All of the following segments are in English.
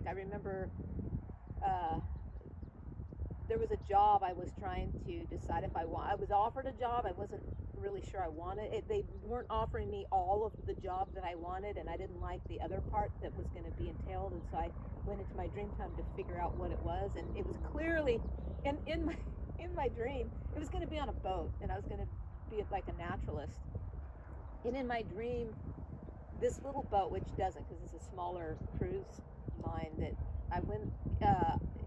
I remember there was a job I was trying to decide if I was offered a job. I wasn't really sure I wanted it. They weren't offering me all of the job that I wanted, and I didn't like the other part that was going to be entailed. And so I went into my dream time to figure out what it was, and it was clearly in my in my dream it was going to be on a boat, and I was going to be like a naturalist. And in my dream, this little boat, which doesn't, because it's a smaller cruise line, that I went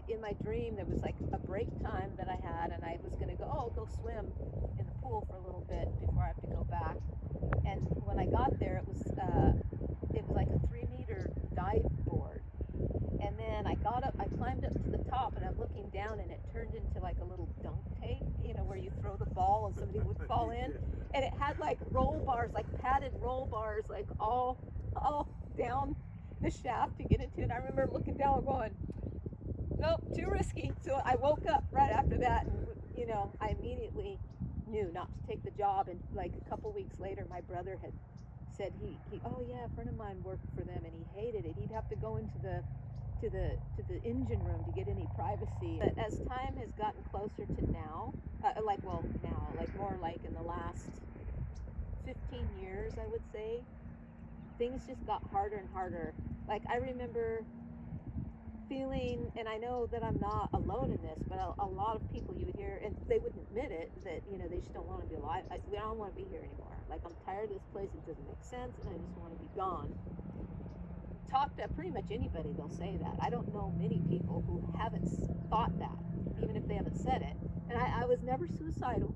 in my dream, there was like a break time that I had, and I was going to go swim in the pool for a little bit before I have to go back. And when I got there, it was like a 3-meter dive board. And then I climbed up to the top, and I'm looking down, and it turned into like a little dunk tank, where you throw the ball and somebody would fall in. And it had like roll bars, like padded roll bars, like all down the shaft to get into it. And I remember looking down and going, nope, too risky. So I woke up right after that, and I immediately knew not to take the job. And like a couple weeks later, my brother had said he oh yeah, a friend of mine worked for them, and he hated it. He'd have to go into the engine room to get any privacy. But as time has gotten closer to now, more like in the last 15 years, I would say, things just got harder and harder. Like I remember feeling, and I know that I'm not alone in this, but a lot of people you would hear, and they wouldn't admit it, that they just don't want to be alive. I don't want to be here anymore. Like I'm tired of this place. It doesn't make sense, and I just want to be gone. Talk to pretty much anybody, they'll say that. I don't know many people who haven't thought that, even if they haven't said it. And I was never suicidal.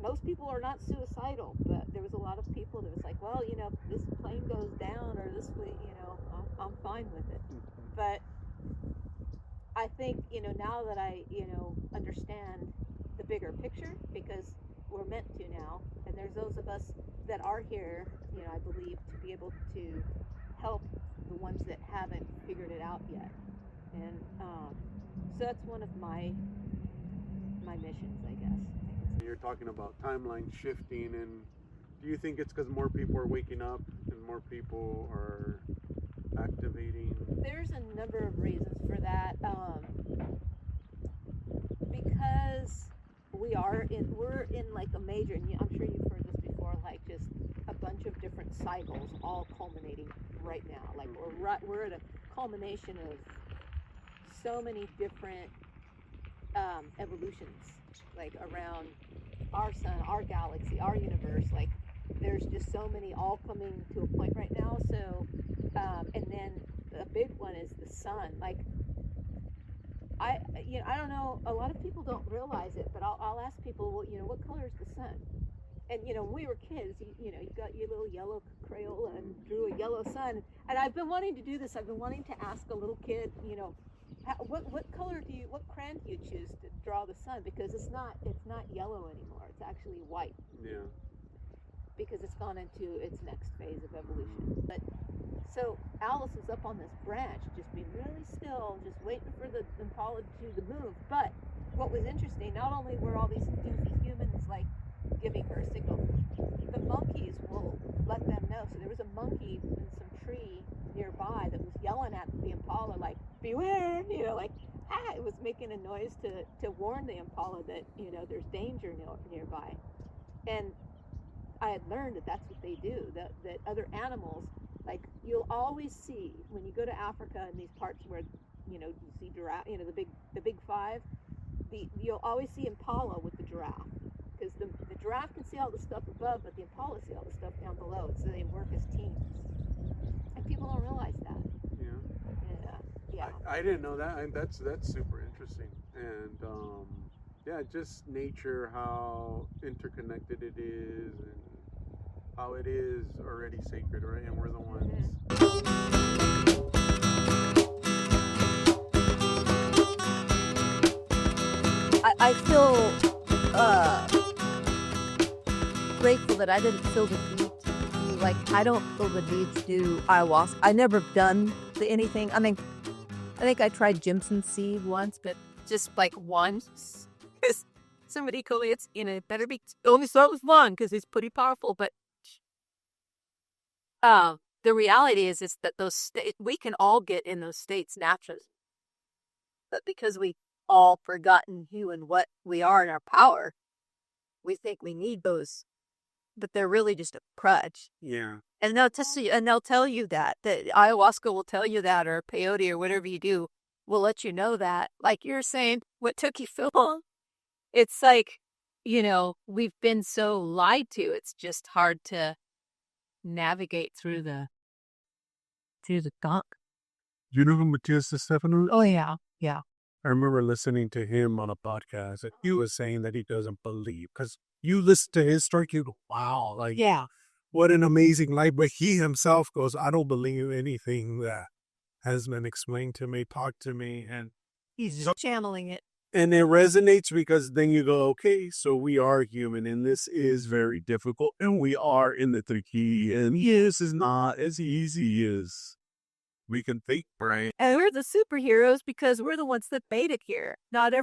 Most people are not suicidal, but there was a lot of people that was like, well, if this plane goes down or this way, I'm fine with it. But I think, now that I, understand the bigger picture, because we're meant to now, and there's those of us that are here, I believe, to be able to help the ones that haven't figured it out yet. And so that's one of my missions, I guess. You're talking about timeline shifting, and do you think it's because more people are waking up and more people are activating? There's a number of reasons for that. Because we're in like a major, and I'm sure you've heard this before, like just a bunch of different cycles all culminating right now. Like we're at a culmination of so many different evolutions, like around our sun, our galaxy, our universe. Like there's just so many all coming to a point right now. So and then the big one is the sun. Like I don't know, a lot of people don't realize it, but I'll ask people, well, what color is the sun? And when we were kids, you got your little yellow Crayola and drew a yellow sun. And I've been wanting to do this. I've been wanting to ask a little kid, what color what crayon do you choose to draw the sun? Because it's not yellow anymore. It's actually white. Yeah. Because it's gone into its next phase of evolution. But so Alice was up on this branch, just being really still, just waiting for the impala to move. But what was interesting, not only were all these goofy humans like giving her a signal, the monkeys will let them know. So there was a monkey in some tree nearby that was yelling at the impala, like, beware, like, it was making a noise to warn the impala that, there's danger nearby. And I had learned that that's what they do, that other animals, like you'll always see when you go to Africa in these parts where, you see giraffe, the big five, you'll always see impala with the giraffe. Because the giraffe can see all the stuff above, but the impala see all the stuff down below. So they work as teams. And people don't realize that. Yeah. I didn't know that. That's super interesting. And just nature, how interconnected it is, and how it is already sacred, right? And we're the ones. I feel grateful that I didn't feel the need to do, like, I don't feel the need to do ayahuasca. I never done anything. I mean, I think I tried Jimson seed once, but just like once. Because somebody told me it better be only start with one because it's pretty powerful. But the reality is that we can all get in those states naturally, but because we all forgotten who and what we are in our power, we think we need those, but they're really just a crutch. Yeah. And they'll tell you that ayahuasca will tell you that, or peyote, or whatever you do will let you know that. Like you're saying, what took you so long? It's like, we've been so lied to. It's just hard to navigate through the gunk. Do you know who Matthias Stefano is? Oh yeah, yeah. I remember listening to him on a podcast, and he was saying that he doesn't believe, because you listen to his story, you go, wow, like, Yeah. what an amazing life. But he himself goes, I don't believe anything that has been explained to me, talked to me. And He's just channeling it. And it resonates, because then you go, okay, so we are human, and this is very difficult, and we are in the tricky, and this is not as easy as we can think, right? And we're the superheroes because we're the ones that made it here. Not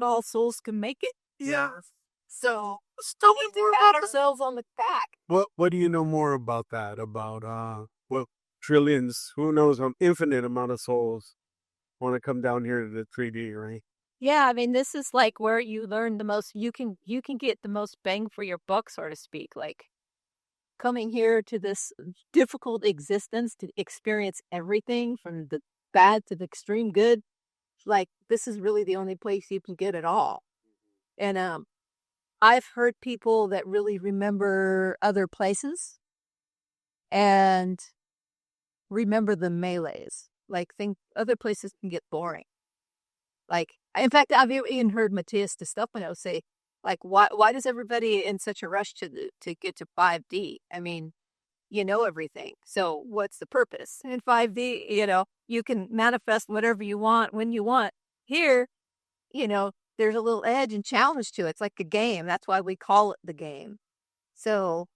all souls can make it. Yeah. So we pat ourselves on the back. What do you know more about that? About trillions, who knows, infinite amount of souls want to come down here to the 3D, right? Yeah, I mean, this is like where you learn the most. You can get the most bang for your buck, so to speak. Like coming here to this difficult existence to experience everything from the bad to the extreme good. Like this is really the only place you can get it all. And I've heard people that really remember other places and remember the melees. Like think other places can get boring. Like, in fact, I've even heard Matthias Stefano say, like, why does everybody in such a rush to get to 5D? I mean, you know everything. So what's the purpose? In 5D, you can manifest whatever you want when you want. Here, there's a little edge and challenge to it. It's like a game. That's why we call it the game. So,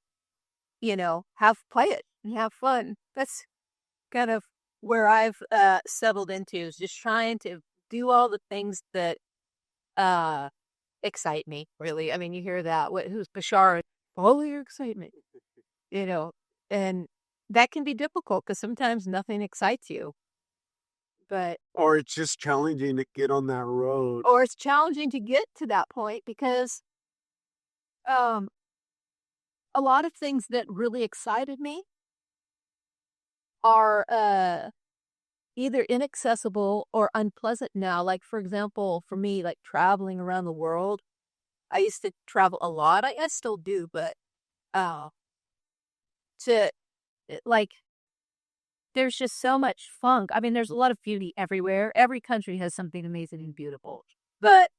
play it and have fun. That's kind of where I've settled into, is just trying to do all the things that excite me, really. I mean, you hear that. Who's Bashar? Follow your excitement. And that can be difficult because sometimes nothing excites you. Or it's just challenging to get on that road. Or it's challenging to get to that point because a lot of things that really excited me are either inaccessible or unpleasant now. Like, for example, for me, like traveling around the world, I used to travel a lot. I still do, but there's just so much funk. I mean, there's a lot of beauty everywhere. Every country has something amazing and beautiful. But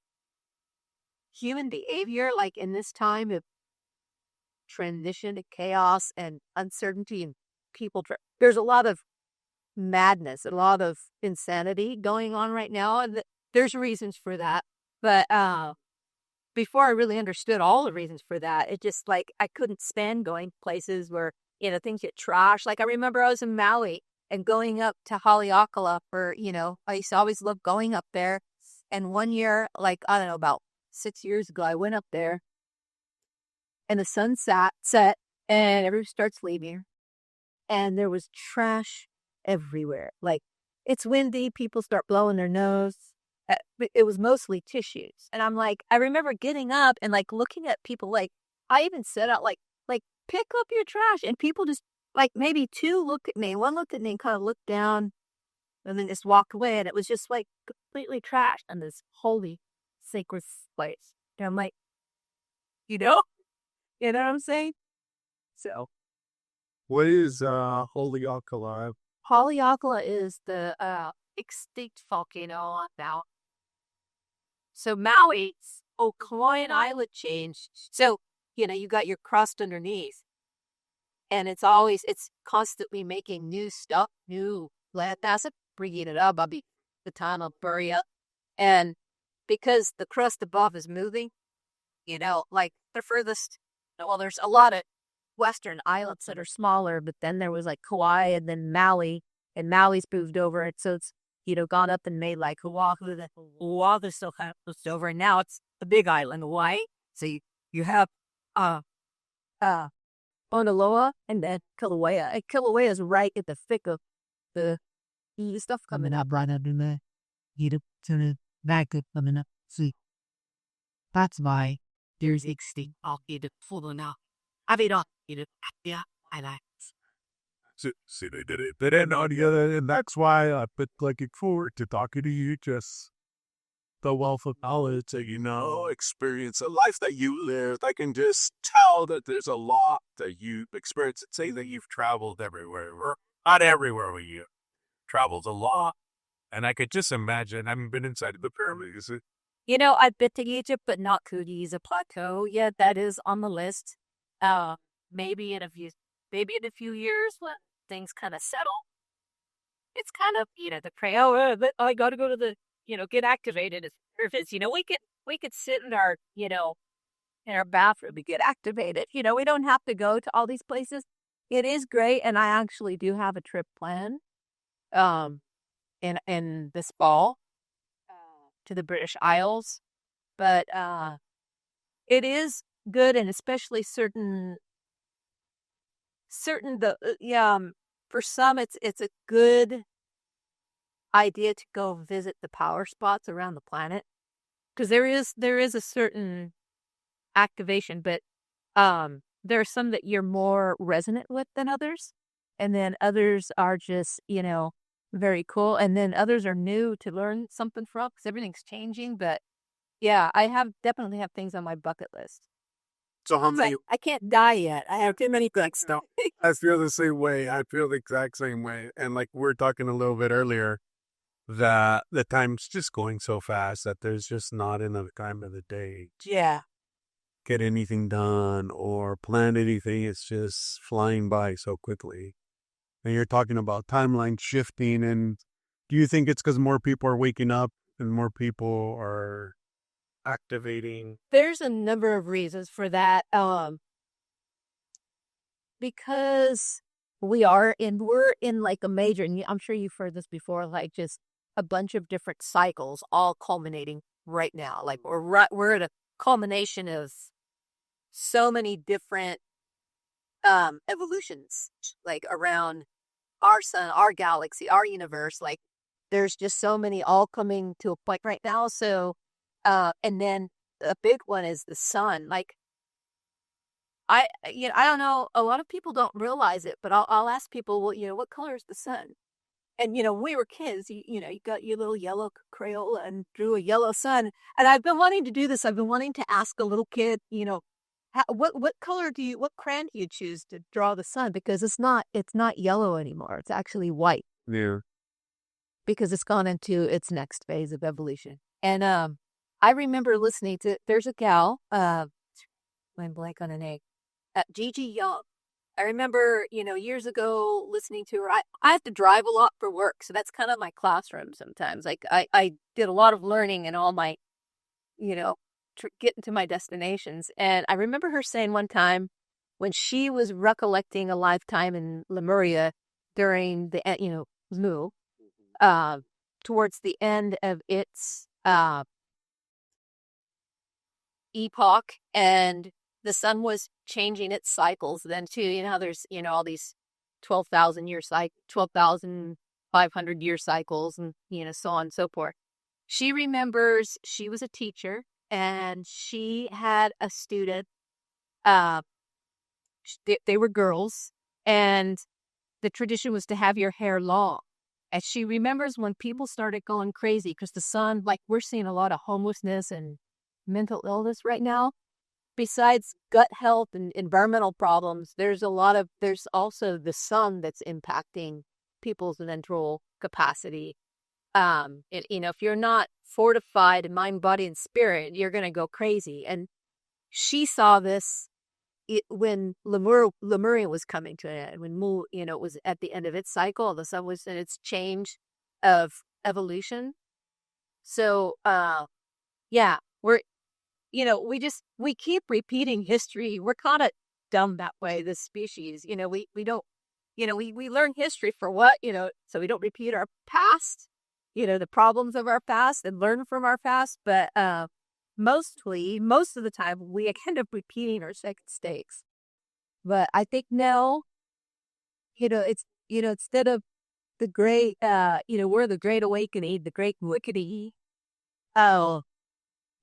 human behavior, like in this time of transition to chaos and uncertainty and there's a lot of madness, a lot of insanity going on right now, and there's reasons for that. But before I really understood all the reasons for that, it just like I couldn't stand going places where things get trashed. Like I remember I was in Maui and going up to Haleakala for I used to always love going up there. And one year, like I don't know, about 6 years ago, I went up there, and the sun set, and everyone starts leaving, and there was trash everywhere. Like it's windy, people start blowing their nose. It was mostly tissues. And I'm like, I remember getting up and like looking at people. Like I even said out like pick up your trash, and people just like maybe two looked at me. One looked at me and kind of looked down and then just walked away, and it was just like completely trashed in this holy sacred place. And I'm like, you know what I'm saying? So what is Haleakala? Haleakala is the extinct volcano now. So Maui's Hawaiian island changed. So, you got your crust underneath. And it's constantly making new stuff, new land acid, bringing it up. The time of Buria. And because the crust above is moving, like the furthest, well, there's a lot of Western islands that are smaller, but then there was like Kauai and then Maui, and Maui's moved over it. So it's, gone up and made like Oahu, that Oahu still has over, and now it's the big island, Hawaii. So you have, Onaloa, and then Kilauea. And Kilauea is right at the thick of the stuff coming up. That's why there's extinct full now. See, they did it. They didn't on the other, and that's why I've been looking forward to talking to you. Just the wealth of knowledge that experience, a life that you lived. I can just tell that there's a lot that you've experienced. Say that you've traveled everywhere, or not everywhere with you. Traveled a lot, and I could just imagine. I haven't been inside of the pyramids. I've been to Egypt, but not Coogie's a plateau. Yeah, that is on the list. Maybe in a few years when things kind of settle. It's kind of, the pray, I got to go to the, get activated as surface. We could sit in our, in our bathroom and get activated. We don't have to go to all these places. It is great, and I actually do have a trip planned, in this fall, to the British Isles, but it is good, and especially certain for some it's a good idea to go visit the power spots around the planet, because there is a certain activation, but there are some that you're more resonant with than others, and then others are just very cool, and then others are new to learn something from, because everything's changing. But yeah, I definitely have things on my bucket list. So how many? I can't die yet. I have too many things. I feel the same way. I feel the exact same way. And like we were talking a little bit earlier, that the time's just going so fast that there's just not enough time of the day. Yeah. Get anything done or plan anything. It's just flying by so quickly. And you're talking about timeline shifting. And do you think it's because more people are waking up and more people are activating? There's a number of reasons for that. Because we're in like a major, and I'm sure you've heard this before, like just a bunch of different cycles all culminating right now. Like we're at a culmination of so many different evolutions, like around our sun, our galaxy, our universe. Like there's just so many all coming to a point right now. So and then a big one is the sun. Like I don't know, a lot of people don't realize it, but I'll ask people, well, what color is the sun? And when we were kids, you got your little yellow Crayola and drew a yellow sun. And I've been wanting to do this. I've been wanting to ask a little kid, what crayon do you choose to draw the sun? Because it's not yellow anymore. It's actually white. Yeah. Because it's gone into its next phase of evolution. And I remember listening to, there's a gal, went blank on her name, Gigi Young. I remember, years ago listening to her. I have to drive a lot for work, so that's kind of my classroom sometimes. Like I did a lot of learning in all my, getting to my destinations. And I remember her saying one time when she was recollecting a lifetime in Lemuria during the, Mu, towards the end of its epoch, and the sun was changing its cycles then too. There's, all these 12,500 year cycles, and, so on and so forth. She remembers she was a teacher, and she had a student, they were girls, and the tradition was to have your hair long. And she remembers when people started going crazy because the sun, like we're seeing a lot of homelessness and mental illness right now. Besides gut health and environmental problems, there's also the sun that's impacting people's mental capacity. If you're not fortified in mind, body, and spirit, you're going to go crazy. And she saw this when Lemuria was coming to an end, when Mu, it was at the end of its cycle, the sun was in its change of evolution. So, we keep repeating history. We're kind of dumb that way, this species. We don't, we learn history for what, so we don't repeat our past, the problems of our past, and learn from our past. But most of the time, we end up repeating our second mistakes. But I think now, it's, instead of the great, we're the great awakening, the great wickedy. Oh,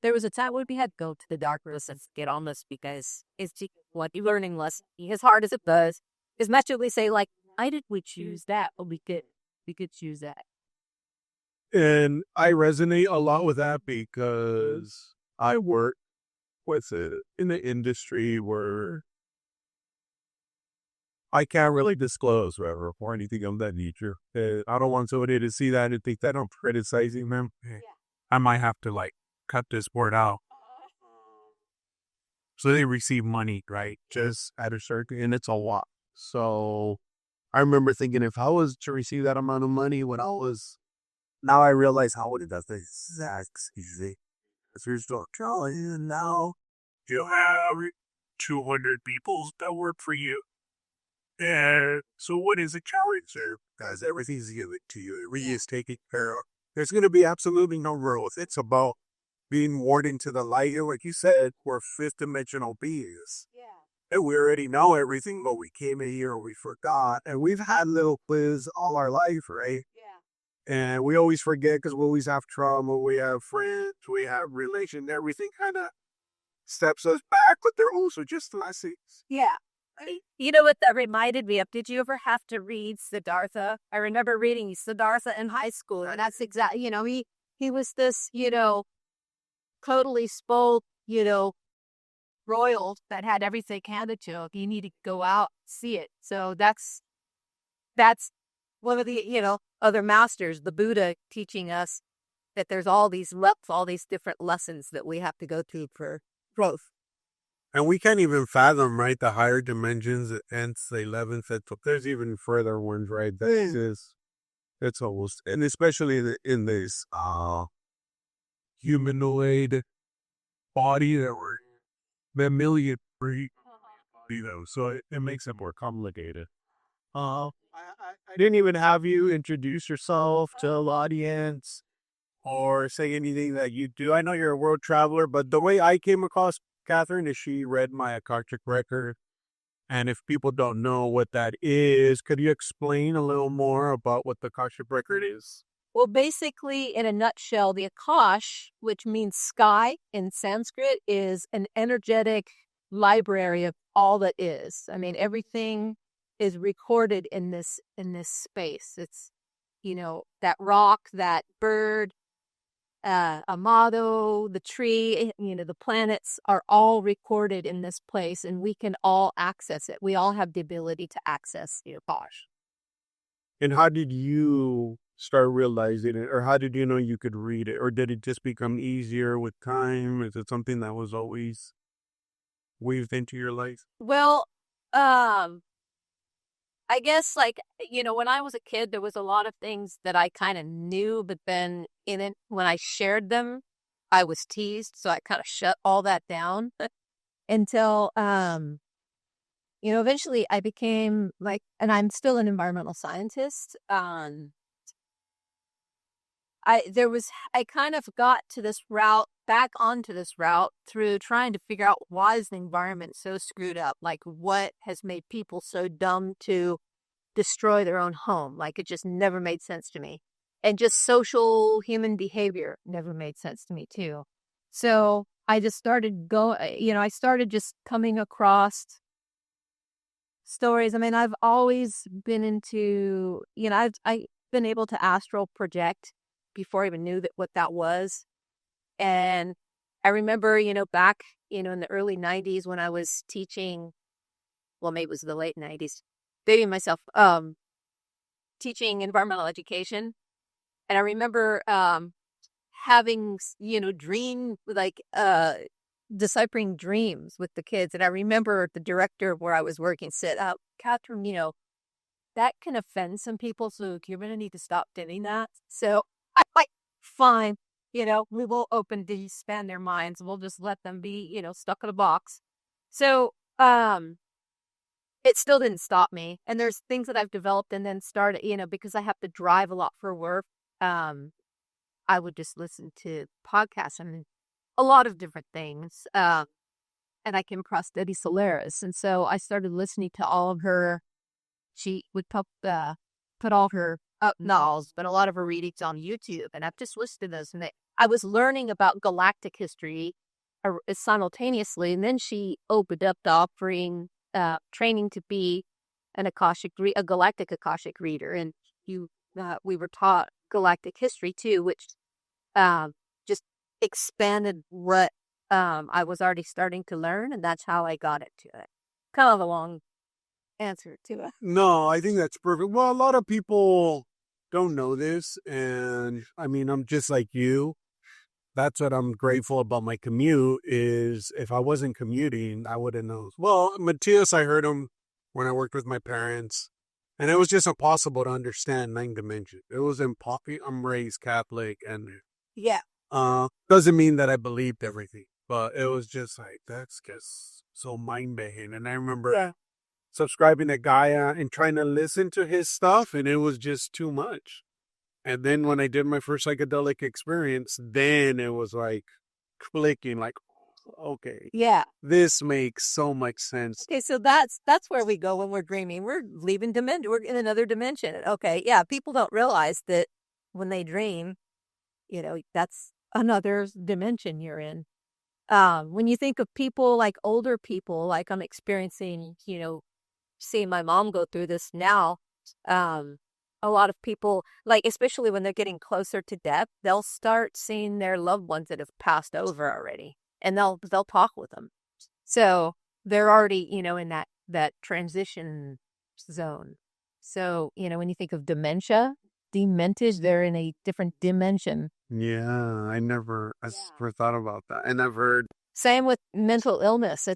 there was a time when we had to go to the darkness and get on this because it's just what you learning lesson. As hard as it does, as much as we say, like, why did we choose that? Well, we could choose that. And I resonate a lot with that because I work in the industry where I can't really disclose or anything of that nature. I don't want somebody to see that and think that I'm criticizing them. I might have to cut this word out. So they receive money, right? Just at a certain, and it's a lot. So I remember thinking if I was to receive that amount of money now I realize how it does the exact easy. There's no telling now. You have 200 people that work for you. And so what is a challenge there? Because everything's given to you. Everything is taken care of. There's going to be absolutely no growth. It's about being warned into the light. And like you said, we're fifth dimensional beings. Yeah. And we already know everything, but we came in here, we forgot. And we've had little quiz all our life, right? Yeah. And we always forget because we always have trauma, we have friends, we have relation. Everything kind of steps us back, but they're also just lessons. Yeah. You know what that reminded me of? Did you ever have to read Siddhartha? I remember reading Siddhartha in high school, and that's exactly, he was this, totally spoiled, royal that had everything handed to him. He needed to go out, see it. So that's one of the, other masters, the Buddha, teaching us that there's all these different lessons that we have to go through for growth. And we can't even fathom, right? The higher dimensions, the nth, the 11th, there's even further ones, right? It's almost, and especially in this humanoid body that we're mammalian breed, so it makes it more complicated. I didn't even have you introduce yourself to the audience or say anything that you do. I know you're a world traveler, but the way I came across Catherine is she read my Akashic record. And if people don't know what that is, could you explain a little more about what the Akashic record is? Well, basically, in a nutshell, the Akash, which means sky in Sanskrit, is an energetic library of all that is. I mean, everything is recorded in this space. It's, that rock, that bird, Amado, the tree, the planets are all recorded in this place, and we can all access it. We all have the ability to access the Akash. And how did you start realizing it, or how did you know you could read it, or did it just become easier with time? Is it something that was always weaved into your life? Well, I guess, when I was a kid, there was a lot of things that I kind of knew, but then when I shared them, I was teased. So I kind of shut all that down until, eventually I became and I'm still an environmental scientist. I kind of got to this route, back onto this route through trying to figure out why is the environment so screwed up? Like, what has made people so dumb to destroy their own home? Like, it just never made sense to me. And just social human behavior never made sense to me too. So I just started I started just coming across stories. I mean, I've always been into, I've been able to astral project before I even knew what that was. And I remember, back, in the early 90s when I was teaching, well, maybe it was the late 90s, dating myself, teaching environmental education. And I remember having, dream, deciphering dreams with the kids. And I remember the director where I was working said, Catherine, that can offend some people, so you're going to need to stop doing that. So I'm like, fine, we will expand their minds. We'll just let them be, stuck in a box. So, it still didn't stop me. And there's things that I've developed and then started, because I have to drive a lot for work. I would just listen to podcasts and a lot of different things. and I came across Debbie Solaris. And so I started listening to all of her. She would put all her novels, but a lot of her readings on YouTube. And I've just listened to those. And I was learning about galactic history simultaneously. And then she opened up the offering training to be a galactic Akashic reader. And we were taught galactic history too, which just expanded what I was already starting to learn, and that's how I got into it. Kind of a long answer to it. No, I think that's perfect. Well, a lot of people don't know this, and I mean, I'm just like you. That's what I'm grateful about my commute is if I wasn't commuting, I wouldn't know. Well, Matthias, I heard him when I worked with my parents, and it was just impossible to understand 9 dimensions. It was impossible. I'm raised Catholic, and Yeah. doesn't mean that I believed everything, but it was just like, that's just so mind-bending. And I remember subscribing to Gaia and trying to listen to his stuff, and it was just too much. And then when I did my first psychedelic experience, then it was like clicking, like, okay, Yeah. this makes so much sense. Okay, so that's where we go when we're dreaming. We're leaving dimension. We're in another dimension. Okay, yeah. People don't realize that when they dream, that's another dimension you're in. When you think of people like older people, like I'm experiencing, seeing my mom go through this now. A lot of people, like especially when they're getting closer to death, they'll start seeing their loved ones that have passed over already, and they'll talk with them. So they're already, in that transition zone. So when you think of dementia, demented, they're in a different dimension. Yeah, I never thought about that, and I've heard. Same with mental illness.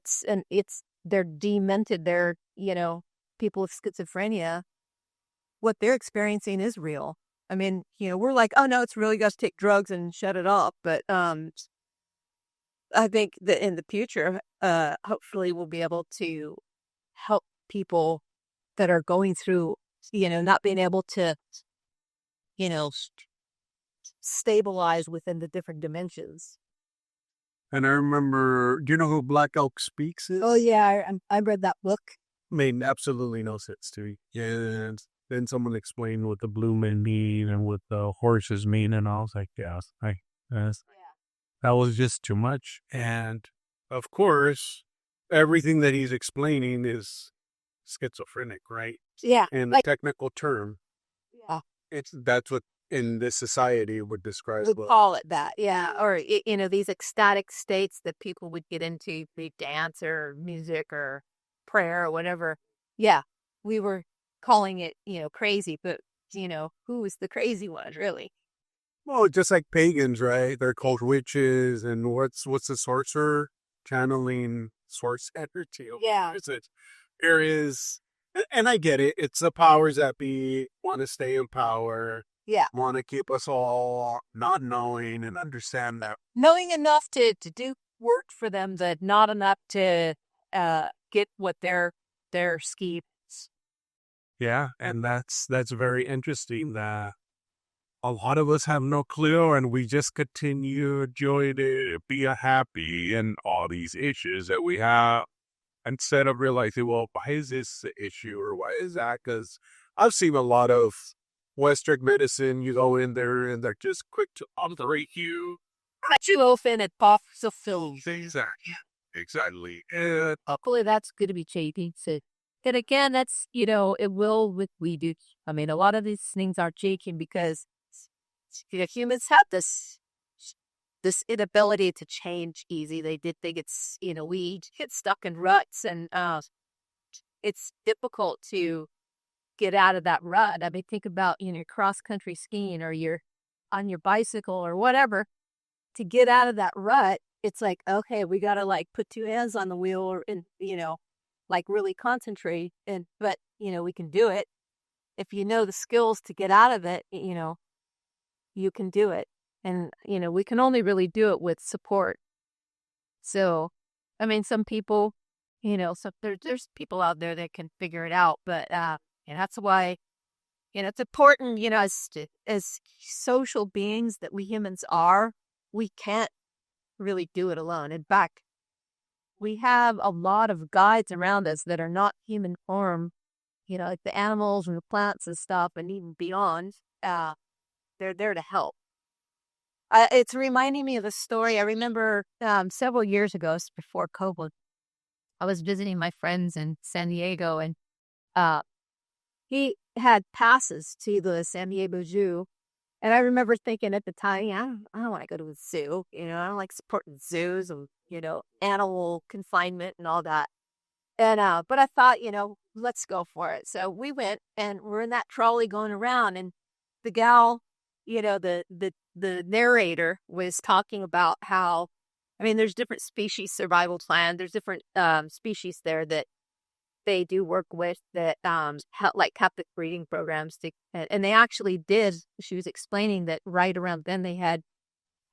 They're demented. They're people with schizophrenia. What they're experiencing is real. I mean, we're like, oh no, it's real. You got to take drugs and shut it off. But I think that in the future, hopefully we'll be able to help people that are going through, not being able to, stabilize within the different dimensions. And I remember, do you know who Black Elk Speaks is? Oh yeah, I read that book. Made absolutely no sense to me. Yeah, and then someone explained what the blue men mean and what the horses mean, and I was like, that was just too much. And of course, everything that he's explaining is schizophrenic, right? Yeah, in the technical term. Yeah, that's what in this society would describe. Would call it that, yeah. Or these ecstatic states that people would get into, be dance or music or prayer or whatever. Yeah, we were calling it, crazy, but who was the crazy one, really? Well, just like pagans, right? They're called witches, and what's the sorcerer channeling source energy? Yeah, there is, and I get it. It's the powers that be want to stay in power. Yeah, want to keep us all not knowing and understand that knowing enough to do work for them, but not enough to get what their scheme. Yeah, and that's very interesting that a lot of us have no clue, and we just continue enjoying it, be happy, and all these issues that we have, instead of realizing, well, why is this the issue, or why is that? Because I've seen a lot of Western medicine, you go in there, and they're just quick to operate you. Cut you open and pop the film. Exactly. And hopefully that's going to be changing. So, and again, that's, it will with we do. I mean, a lot of these things are changing because humans have this inability to change easy. They did think it's, we get stuck in ruts, and it's difficult to get out of that rut. I mean, think about, cross country skiing, or you're on your bicycle or whatever. To get out of that rut, it's like, okay, we got to put 2 hands on the wheel and, really concentrate. But we can do it. If you know the skills to get out of it, you can do it. And, we can only really do it with support. So, I mean, some people, so there's people out there that can figure it out, but, and that's why, it's important, as social beings that we humans are, we can't really do it alone. In fact, we have a lot of guides around us that are not human form, like the animals and the plants and stuff, and even beyond. They're there to help. It's reminding me of a story. I remember several years ago, before COVID, I was visiting my friends in San Diego, and he had passes to the San Diego Zoo. And I remember thinking at the time, yeah, I don't want to go to a zoo. I don't like supporting zoos and, animal confinement and all that. And, but I thought, let's go for it. So we went, and we're in that trolley going around, and the gal, the narrator was talking about how, there's different species survival plans. There's different species there that they do work with that like captive breeding programs and they actually did. She was explaining that right around then they had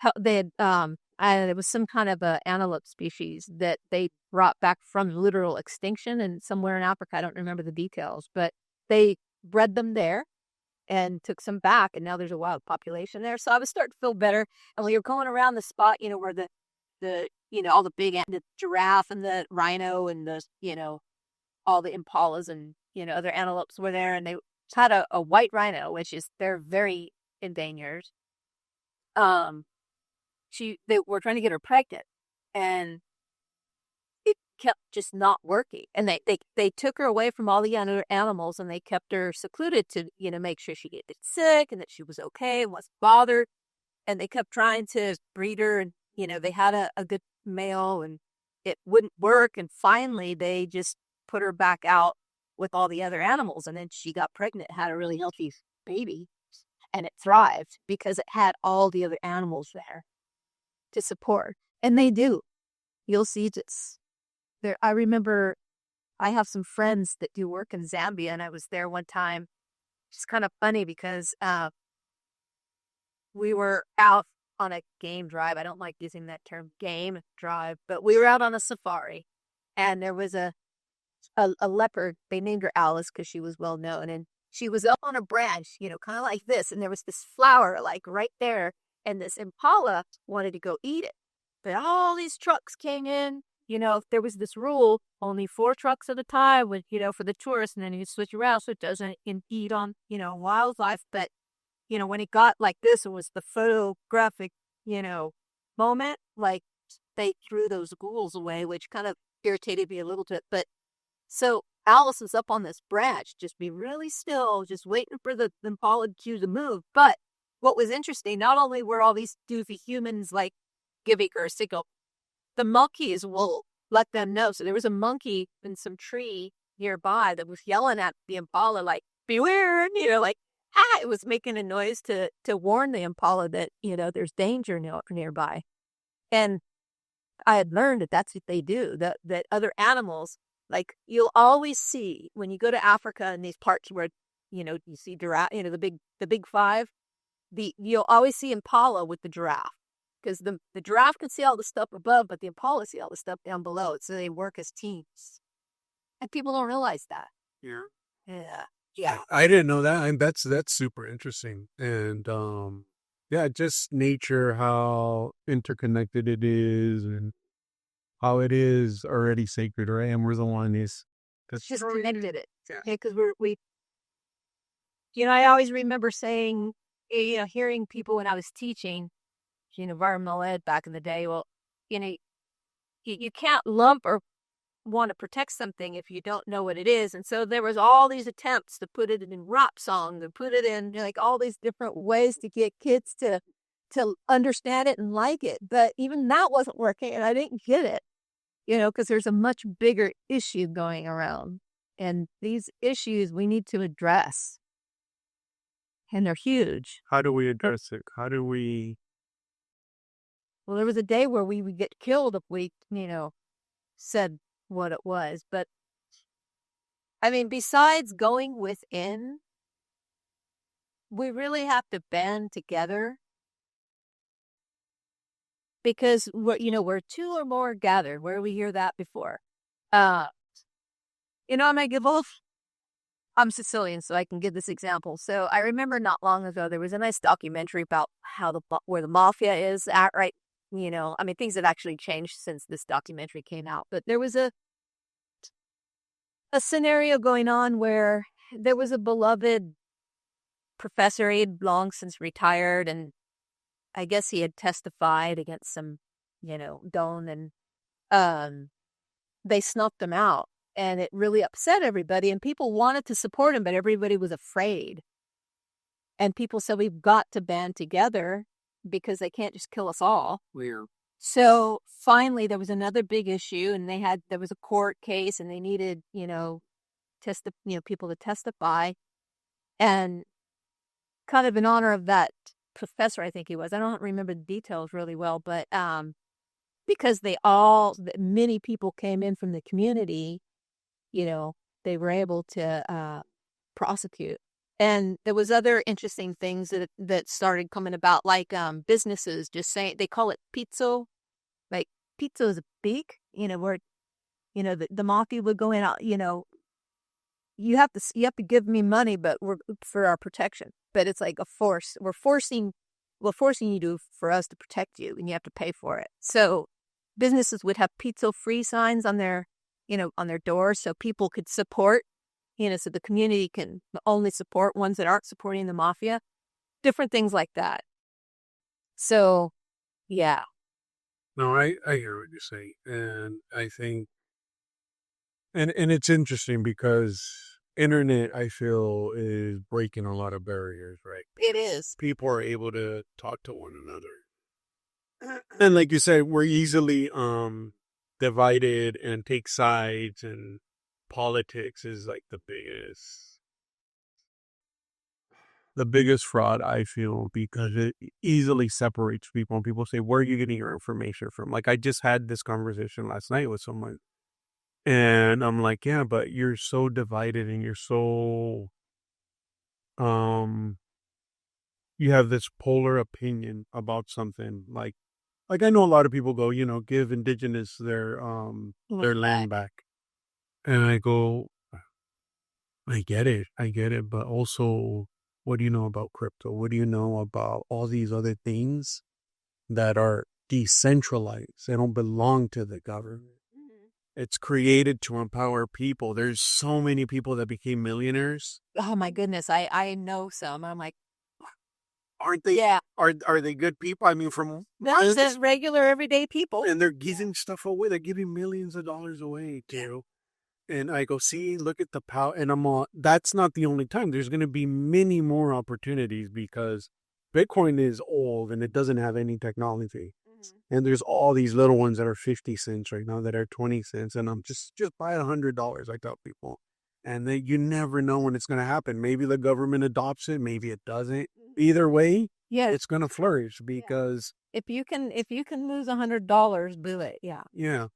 it was some kind of a antelope species that they brought back from literal extinction and somewhere in Africa. I don't remember the details, but they bred them there and took some back, and now there's a wild population there. So I was starting to feel better. And we were going around the spot, where the all the the giraffe and the rhino and the all the impalas and other antelopes were there, and they had a white rhino, which is they're very endangered. They were trying to get her pregnant, and it kept just not working. And they took her away from all the other animals, and they kept her secluded to make sure she didn't get sick and that she was okay and wasn't bothered. And they kept trying to breed her, and they had a good male, and it wouldn't work. And finally, they just put her back out with all the other animals, and then she got pregnant, had a really healthy baby, and it thrived because it had all the other animals there to support. And they do. You'll see this. There, I remember I have some friends that do work in Zambia, and I was there one time. It's kind of funny because we were out on a game drive. I don't like using that term, game drive, but we were out on a safari, and there was a leopard. They named her Alice because she was well known, and she was up on a branch, kind of like this, and there was this flower like right there, and this impala wanted to go eat it, but all these trucks came in. There was this rule: only 4 trucks at a time would, for the tourists, and then you switch around so it doesn't impede on, wildlife. But when it got like this, it was the photographic, moment. Like they threw those ghouls away, which kind of irritated me a little bit, but. So Alice is up on this branch, just be really still, just waiting for the impala cue to move. But what was interesting, not only were all these doofy humans like giving her a signal, the monkeys will let them know. So there was a monkey in some tree nearby that was yelling at the impala, like, beware, like, it was making a noise to warn the impala that, there's danger nearby. And I had learned that that's what they do, that other animals, like you'll always see when you go to Africa in these parts where, you see giraffe, the big 5, you'll always see impala with the giraffe, because the giraffe can see all the stuff above, but the impala see all the stuff down below. So they work as teams, and people don't realize that. Yeah. I didn't know that. And that's super interesting. And just nature, how interconnected it is, and how it is already sacred, right? And we're the one is that's just connected it. Yeah, because we I always remember saying, hearing people when I was teaching, environmental ed back in the day. Well, you can't lump or want to protect something if you don't know what it is. And so there was all these attempts to put it in rap songs, to put it in like all these different ways to get kids to understand it and like it. But even that wasn't working, and I didn't get it, because there's a much bigger issue going around, and these issues we need to address, and they're huge. How do we address it? How do we? Well, there was a day where we would get killed if we, said what it was. But besides going within, we really have to band together, because we're 2 or more gathered. Where we hear that before? I'm I'm Sicilian, so I can give this example. So I remember not long ago there was a nice documentary about how where the mafia is at right I mean, things have actually changed since this documentary came out. But there was a scenario going on where there was a beloved professor. He had long since retired, and I guess he had testified against some, don, and they snuffed him out, and it really upset everybody, and people wanted to support him, but everybody was afraid. And people said, we've got to band together because they can't just kill us all. Weird. So finally there was another big issue, and there was a court case, and they needed, people to testify. And kind of in honor of that professor, I think he was, I don't remember the details really well, but because many people came in from the community, they were able to prosecute. And there was other interesting things that started coming about, like businesses just saying, they call it pizzo. Like pizzo is big, where, the mafia would go in, you have to give me money, but we're for our protection. But it's like a force. We're forcing you for us to protect you, and you have to pay for it. So businesses would have pizza free signs on their doors, so people could support, so the community can only support ones that aren't supporting the mafia, different things like that. So, yeah. No, I hear what you're saying. And I think, and it's interesting because internet, I feel, is breaking a lot of barriers, right? It is. People are able to talk to one another. And like you said, we're easily divided and take sides, and politics is like the biggest fraud, I feel, because it easily separates people. And people say, where are you getting your information from? Like, I just had this conversation last night with someone, and I'm like, yeah, but you're so divided, and you're so you have this polar opinion about something. Like I know a lot of people go, give indigenous their land back. And I go, I get it, but also, what do you know about crypto? What do you know about all these other things that are decentralized? They don't belong to the government. It's created to empower people. There's so many people that became millionaires. Oh my goodness, I know some. I'm like, aren't they? Yeah. Are they good people? I mean, That's just regular everyday people. And they're giving stuff away. They're giving millions of dollars away, too. And I go, see, look at the power. And I'm all, that's not the only time. There's going to be many more opportunities because Bitcoin is old and it doesn't have any technology. Mm-hmm. And there's all these little ones that are 50 cents right now that are 20 cents. And I'm just buy $100, I tell people. And you never know when it's going to happen. Maybe the government adopts it. Maybe it doesn't. Either way, it's going to flourish because if you can lose $100, do it. Yeah. Yeah.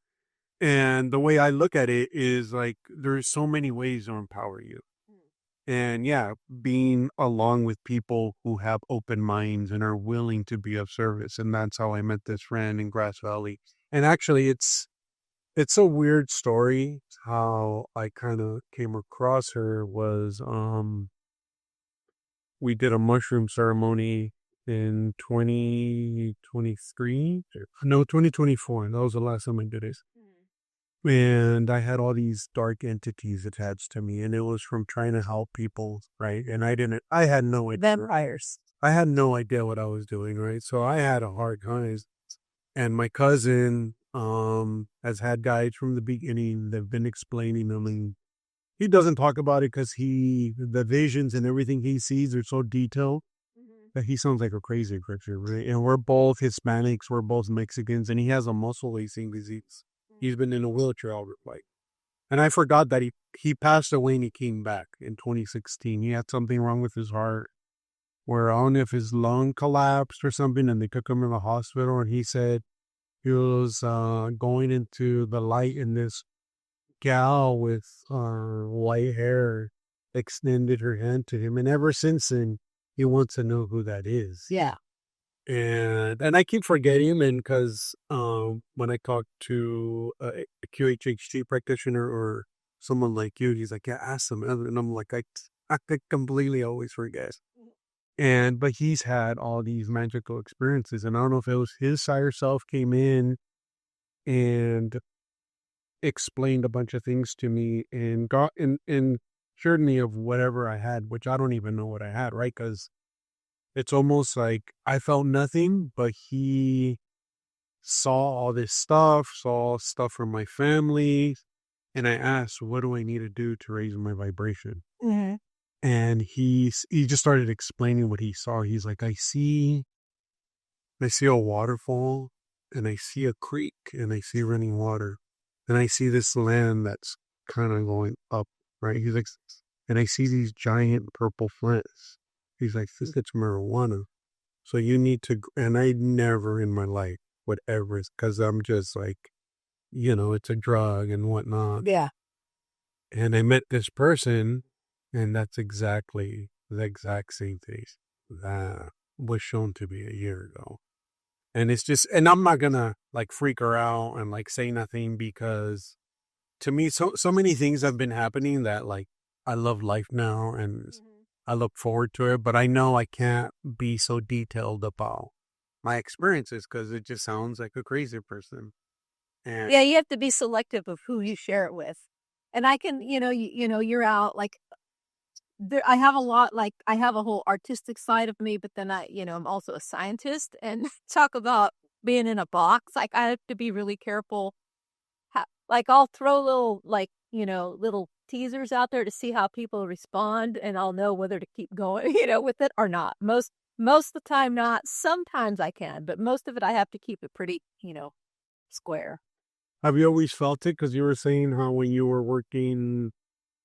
And the way I look at it is like, there's so many ways to empower you. And being along with people who have open minds and are willing to be of service. And that's how I met this friend in Grass Valley. And actually it's a weird story. How I kind of came across her was, we did a mushroom ceremony in 2023. No, 2024. That was the last time I did it. And I had all these dark entities attached to me, and it was from trying to help people, right? And I had no idea. Vampires. I had no idea what I was doing, right? So I had a hard time. And my cousin has had guides from the beginning. They've been explaining them, and he doesn't talk about it because the visions and everything he sees are so detailed that he sounds like a crazy creature, right? And we're both Hispanics, we're both Mexicans, and he has a muscle wasting disease. He's been in a wheelchair all his life. And I forgot that he passed away and he came back in 2016. He had something wrong with his heart, where I don't know if his lung collapsed or something, and they took him in the hospital, and he said he was going into the light, and this gal with white hair extended her hand to him. And ever since then, he wants to know who that is. Yeah. And I keep forgetting, and because when I talk to a QHHT practitioner or someone like you, he's like, yeah, ask them. And I'm like, I completely always forget. But he's had all these magical experiences, and I don't know if it was his higher self came in and explained a bunch of things to me and got and cured me of whatever I had, which I don't even know what I had, right? Because it's almost like I felt nothing, but he saw all this stuff, saw stuff from my family, and I asked, "What do I need to do to raise my vibration?" Mm-hmm. And he just started explaining what he saw. He's like, I see a waterfall, and I see a creek, and I see running water, and I see this land that's kind of going up, right? He's like, and I see these giant purple plants. He's like, this is marijuana. So you need to, and I never in my life would ever, because I'm just like, it's a drug and whatnot. Yeah. And I met this person, and that's exactly the exact same thing that was shown to me a year ago. And it's just, and I'm not gonna like freak her out and like say nothing, because to me, so many things have been happening that like I love life now, and I look forward to it, but I know I can't be so detailed about my experiences because it just sounds like a crazy person. And Yeah, you have to be selective of who you share it with. And I can, you're out like there. I have a lot, like I have a whole artistic side of me, but then I'm also a scientist, and talk about being in a box. Like I have to be really careful. Like I'll throw little, like, little teasers out there to see how people respond, and I'll know whether to keep going, with it or not. Most of the time not. Sometimes I can, but most of it I have to keep it pretty, square. have you always felt it? Because you were saying how when you were working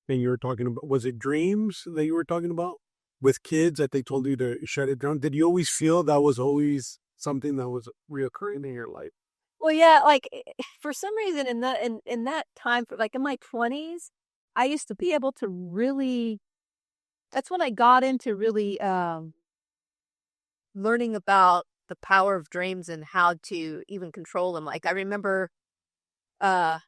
and you were talking about, was it dreams that you were talking about with kids that they told you to shut it down? Did you always feel that was always something that was reoccurring in your life? Well, yeah, like for some reason in that time, like in my 20s, I used to be able to really. That's when I got into really learning about the power of dreams and how to even control them. Like I remember uh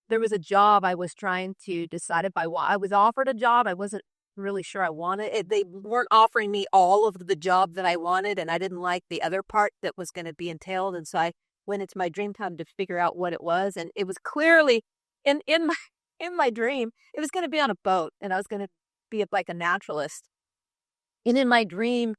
there was a job I was trying to decide if I was offered a job. I wasn't really sure I wanted it. They weren't offering me all of the job that I wanted, and I didn't like the other part that was going to be entailed. And so I went into my dream time to figure out what it was, and it was clearly in my in my dream it was going to be on a boat, and I was going to be like a naturalist. And in my dream,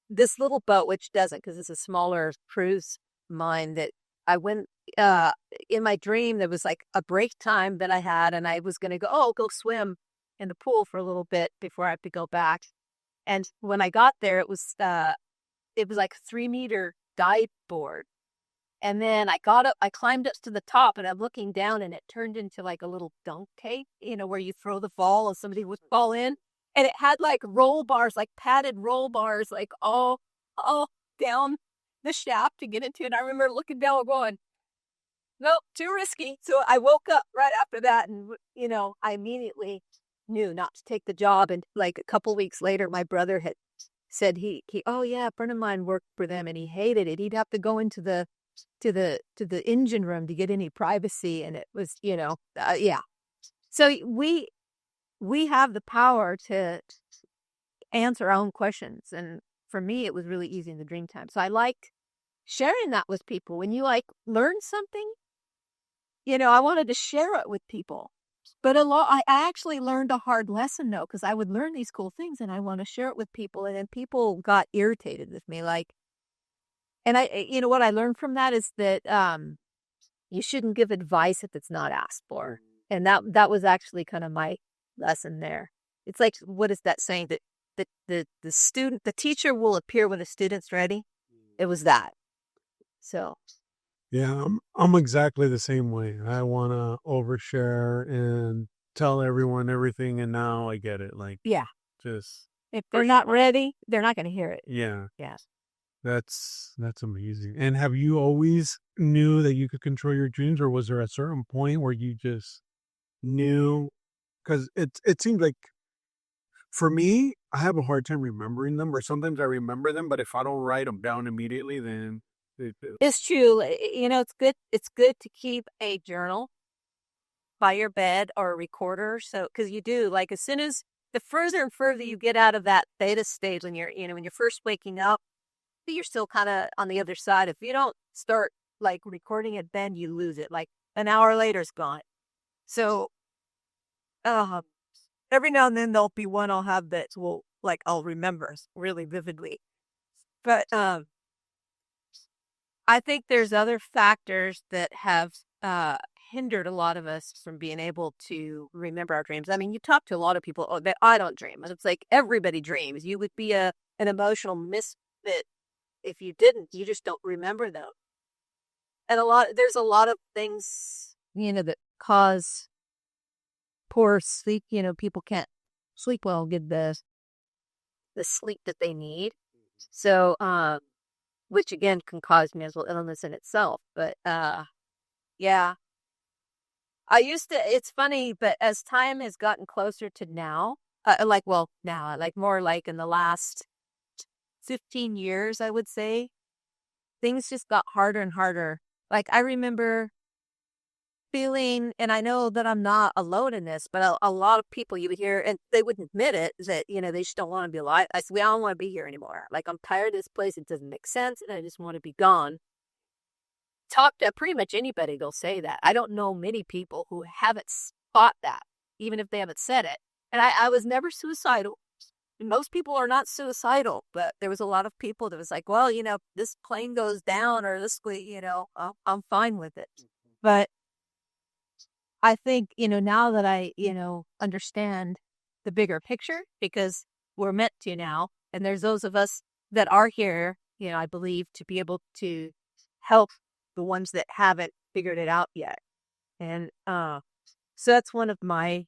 this little boat, which doesn't, because it's a smaller cruise mine, that I went in my dream, there was like a break time that I had, and I was going to go swim in the pool for a little bit before I have to go back. And when I got there, it was like a 3-meter dive board. And then I got up, I climbed up to the top, and I'm looking down, and it turned into like a little dunk cake, where you throw the ball and somebody would fall in. And it had like roll bars, like padded roll bars, like all down the shaft to get into it. And I remember looking down and going, nope, too risky. So I woke up right after that, and, I immediately knew not to take the job. And like a couple weeks later, my brother had said oh yeah, a friend of mine worked for them and he hated it. He'd have to go into the engine room to get any privacy. And it was, yeah. So we have the power to answer our own questions. And for me, it was really easy in the dream time. So I liked sharing that with people. When you like learn something, I wanted to share it with people. But I actually learned a hard lesson though, because I would learn these cool things and I want to share it with people. And then people got irritated with me. And what I learned from that is that you shouldn't give advice if it's not asked for. And that was actually kind of my lesson there. It's like, what is that saying? That the teacher will appear when the student's ready. It was that. So. Yeah, I'm exactly the same way. I want to overshare and tell everyone everything, and now I get it. Like, yeah, just if they're not ready, they're not going to hear it. Yeah. Yeah. That's amazing. And have you always knew that you could control your dreams, or was there a certain point where you just knew? Because it seems like, for me, I have a hard time remembering them, or sometimes I remember them, but if I don't write them down immediately, then it's true. It's good. It's good to keep a journal by your bed or a recorder. So, because you do, like, as soon as the further and further you get out of that theta stage when you're, when you're first waking up, you're still kind of on the other side. If you don't start like recording it, then you lose it. Like an hour later, it's gone. So, every now and then there'll be one I'll have that I'll remember really vividly. But I think there's other factors that have hindered a lot of us from being able to remember our dreams. I mean, you talk to a lot of people, that I don't dream. It's like everybody dreams. You would be an emotional misfit if you didn't. You just don't remember them. And there's a lot of things, that cause poor sleep. People can't sleep well, get the sleep that they need. So, which again can cause mental illness in itself. But yeah, it's funny, but as time has gotten closer to now, more like in the last 15 years, I would say, things just got harder and harder. Like I remember feeling, and I know that I'm not alone in this, but a lot of people you would hear, and they wouldn't admit it, that, they just don't want to be alive. I said, I don't want to be here anymore. Like, I'm tired of this place. It doesn't make sense, and I just want to be gone. Talk to pretty much anybody, they'll say that. I don't know many people who haven't thought that, even if they haven't said it. And I was never suicidal. Most people are not suicidal, but there was a lot of people that was like, well, this plane goes down or this way, I'm fine with it. But I think, now that I, understand the bigger picture, because we're meant to now, and there's those of us that are here, I believe, to be able to help the ones that haven't figured it out yet. And so that's one of my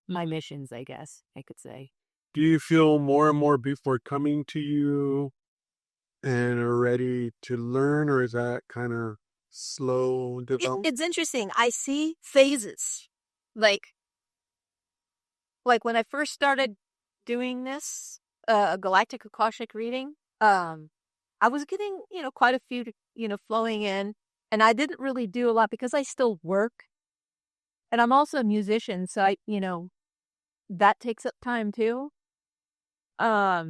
missions, I guess I could say. Do you feel more and more people are coming to you and are ready to learn, or is that kind of slow development? It's interesting. I see phases. Like when I first started doing this, galactic Akashic reading, I was getting, quite a few, flowing in, and I didn't really do a lot because I still work, and I'm also a musician, so that takes up time too. I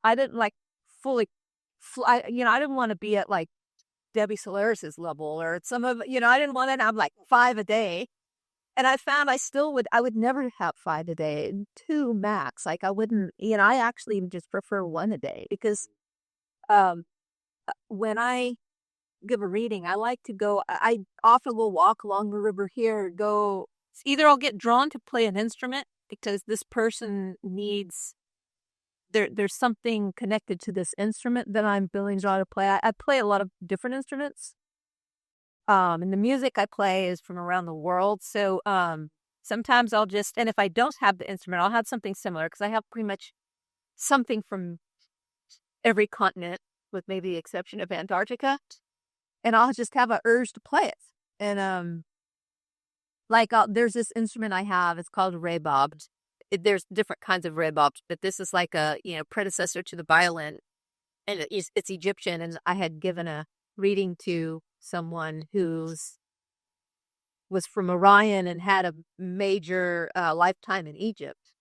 didn't fully, I didn't want to be at Debbie Solaris's level or some of, I didn't want to have 5 a day. And I found I would never have 5 a day, 2 max. I wouldn't, I actually just prefer 1 a day because, when I give a reading, I like to go, I often will walk along the river here, either I'll get drawn to play an instrument because this person needs, there's something connected to this instrument that I'm feeling drawn to play. I play a lot of different instruments. And the music I play is from around the world. So sometimes I'll and if I don't have the instrument, I'll have something similar because I have pretty much something from every continent with maybe the exception of Antarctica. And I'll just have an urge to play it. And there's this instrument I have, it's called rebab. There's different kinds of rebabs, but this is like a predecessor to the violin, and it's Egyptian. And I had given a reading to someone was from Orion and had a major lifetime in Egypt.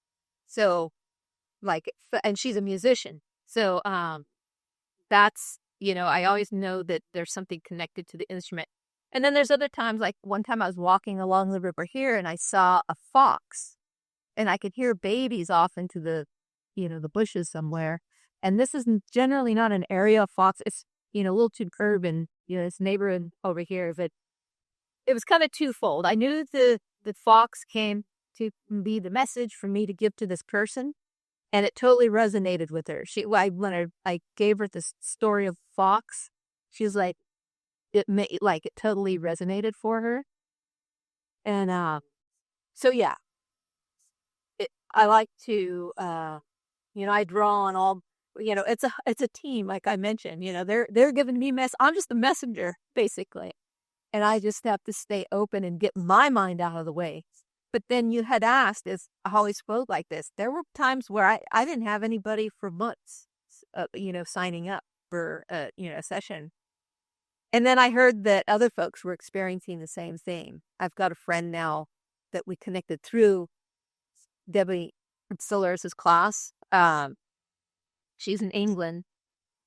So, and she's a musician. So that's I always know that there's something connected to the instrument. And then there's other times, like one time I was walking along the river here, and I saw a fox. And I could hear babies off into the bushes somewhere. And this is generally not an area of fox. It's, a little too urban, it's neighborhood over here. But it was kind of twofold. I knew the fox came to be the message for me to give to this person. And it totally resonated with her. When I gave her this story of fox, she was like, it totally resonated for her. And so, yeah. I like to, I draw on all, it's a team, like I mentioned, they're giving me I'm just the messenger, basically. And I just have to stay open and get my mind out of the way. But then you had asked, is I always spoke like this. There were times where I didn't have anybody for months, signing up for, a session. And then I heard that other folks were experiencing the same thing. I've got a friend now that we connected through Debbie Solaris's class. She's in England,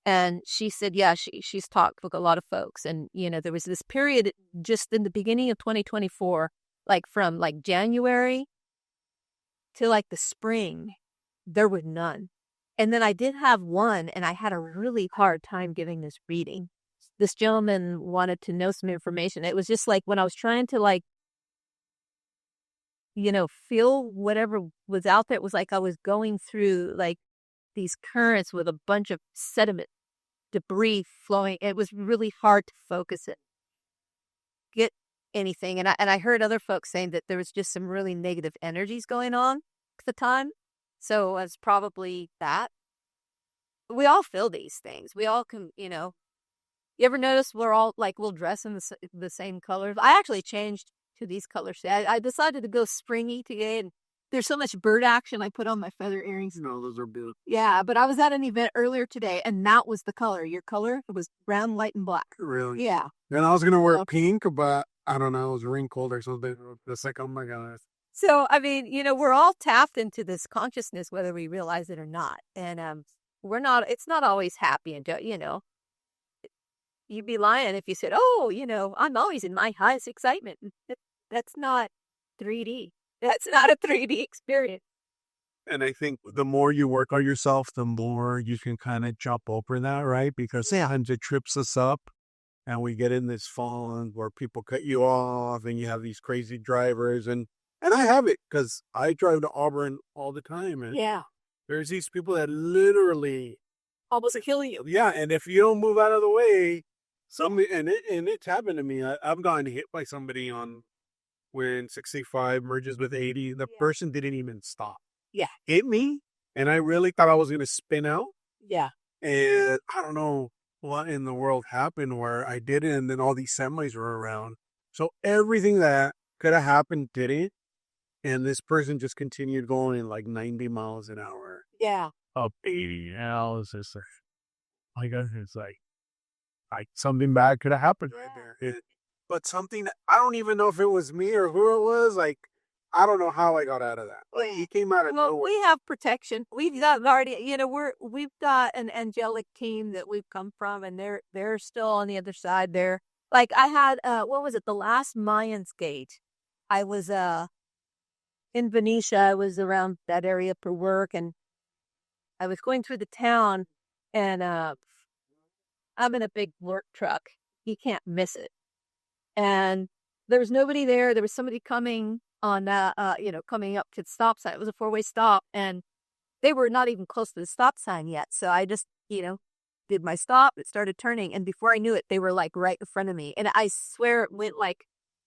and she said, yeah, she's talked with a lot of folks, and there was this period just in the beginning of 2024, like from like January to like the spring, there was none. And then I did have one, and I had a really hard time giving this reading. This gentleman wanted to know some information. It was just like when I was trying to like, feel whatever was out there. It was like I was going through like these currents with a bunch of sediment, debris flowing. It was really hard to focus it, get anything. And I heard other folks saying that there was just some really negative energies going on at the time. So it's probably that. We all feel these things. We all can, You ever notice we're all like, we'll dress in the same colors? I actually changed to these colors. I decided to go springy today, and there's so much bird action. I put on my feather earrings. No, those are beautiful. Yeah, but I was at an event earlier today, and that was the color. Your color? It was brown, light, and black. Really? Yeah. And I was going to wear pink, but I don't know. It was wrinkled or something. It's like, oh my God. So, I mean, we're all tapped into this consciousness, whether we realize it or not. And it's not always happy. And, you'd be lying if you said, oh, I'm always in my highest excitement. That's not 3D. That's not a 3D experience. And I think the more you work on yourself, the more you can kind of jump over that, right? Because sometimes it trips us up, and we get in this fog where people cut you off, and you have these crazy drivers. And I have it because I drive to Auburn all the time. And yeah. There's these people that literally almost kill you. Yeah, and if you don't move out of the way, it's happened to me. I've gotten hit by somebody when 65 merges with 80. The person didn't even stop. Yeah. Hit me, and I really thought I was going to spin out. Yeah. And I don't know what in the world happened where I did it, and then all these semis were around. So everything that could have happened didn't. And this person just continued going like 90 miles an hour. Yeah. Up 80. And I was just like, it's like something bad could have happened right there. But something, I don't even know if it was me or who it was. Like, I don't know how I got out of that. Like, he came out of nowhere. We have protection. We've got already, we've got an angelic team that we've come from, and they're still on the other side there. Like I had, what was it? The last Mayans gate. I was, in Venetia. I was around that area for work, and I was going through the town, and I'm in a big work truck. You can't miss it. And there was nobody there. There was somebody coming on, coming up to the stop sign. It was a 4-way stop, and they were not even close to the stop sign yet. So I just, did my stop. It started turning, and before I knew it, they were like right in front of me. And I swear it went like,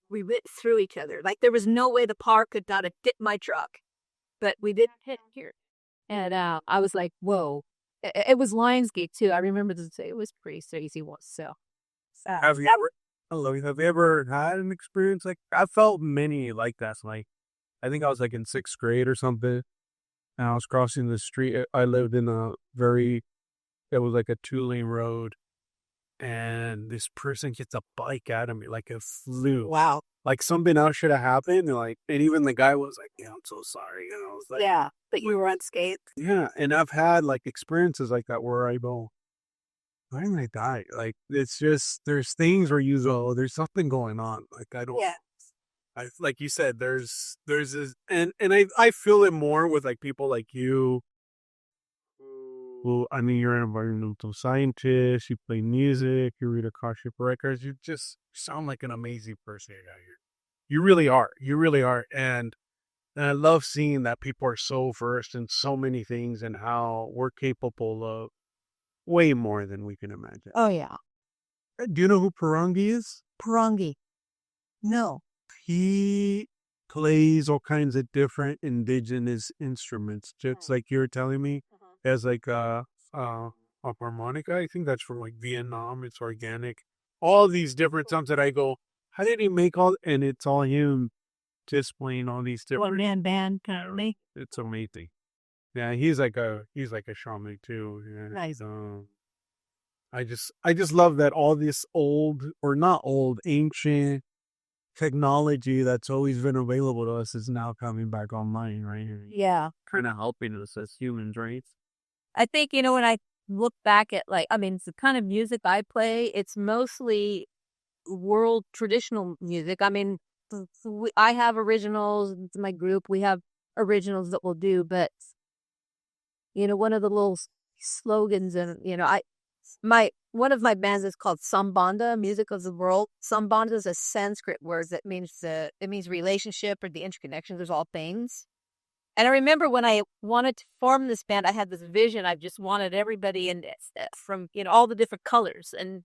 we went through each other. Like there was no way the car could not have hit my truck, but we didn't hit here. And I was like, whoa. It was Lionsgate too. I remember it was pretty crazy once. So have you ever had an experience like I felt many like that? Like I think I was like in 6th grade or something, and I was crossing the street. I lived in it was like a 2-lane road. And this person gets a bike out of me like it flew. Wow. Like something else should have happened. And even the guy was like, yeah, I'm so sorry. I was like, yeah, but you were unscathed. Yeah. And I've had like experiences like that where I go, why didn't I die? Like, it's just, there's things where you go, there's something going on. Like, I don't, like you said, there's this, and I feel it more with like people like you. Well, I mean, you're an environmental scientist, you play music, you read Akashic records, you just sound like an amazing person out here. You really are. You really are. And I love seeing that people are so versed in so many things and how we're capable of way more than we can imagine. Oh, yeah. Do you know who Parangi is? Parangi. No. He plays all kinds of different indigenous instruments, just like you were telling me. As like a harmonica. I think that's from like Vietnam. It's organic. All these different sounds that I go, how did he make all? And it's all him just playing all these different. One-man band currently. It's amazing. Yeah, he's like a shaman too. Yeah. Nice. I just love that all this old or not old, ancient technology that's always been available to us is now coming back online, right? Yeah. Kind of helping us as humans, right? I think, when I look back at it's the kind of music I play, it's mostly world traditional music. I have originals, it's my group, we have originals that we'll do, but one of the little slogans and, one of my bands is called Sambanda, Music of the World. Sambanda is a Sanskrit word that means it means relationship or the interconnections of all things. And I remember when I wanted to form this band, I had this vision. I just wanted everybody in from all the different colors. And